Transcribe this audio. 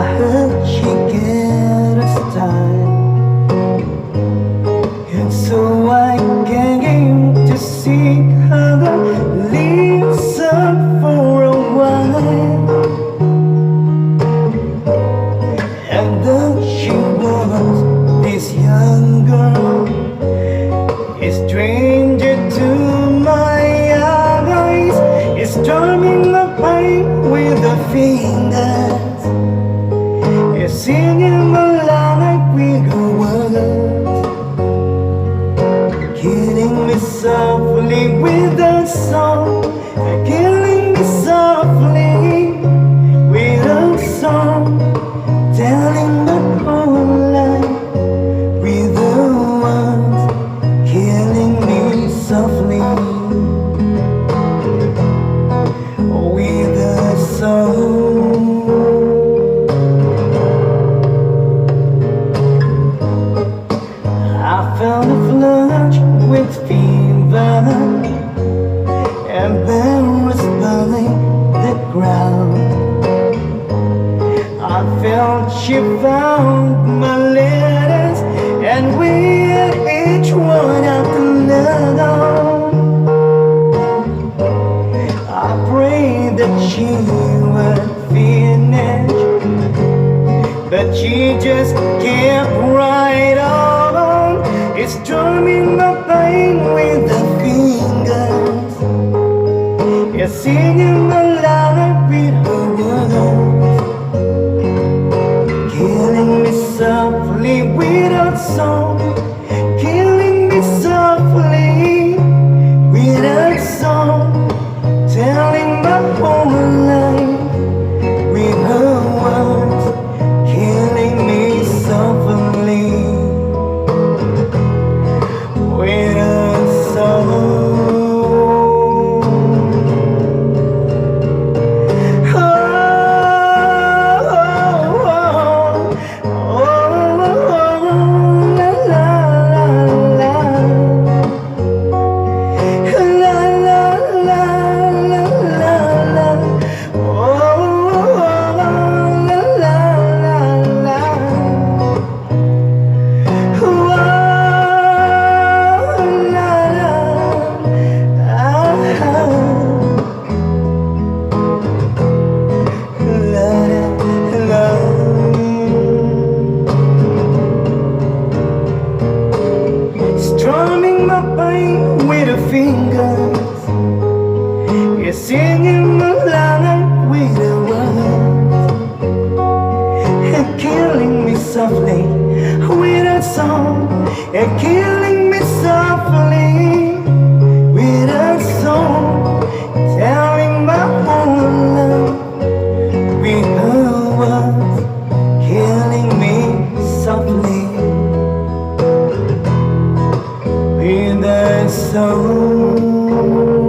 heard she get a style, and so I came to seek her, listen for a while. And then she was this young girl, a stranger to my eyes, is drumming the pain with her fingers, is singing along with her words, killing me softly with a song, killing me softly with a song, telling my whole life with her words, killing me softly with a song. I felt a flush with fever, embarrassed by the ground. I felt she found my letters and read each one after another. I prayed that she would finish, but she just kept right on. It's drumming my pain with the fingers, it's singing along with her words, killing me softly with a song, killing me softly with a song, telling my whole life with her words, killing me softly with a song. Strumming my pain with her fingers, you're singing along with her words, and killing me softly with a song, and killing me softly with a song, telling my whole life with her words, killing me softly with a song.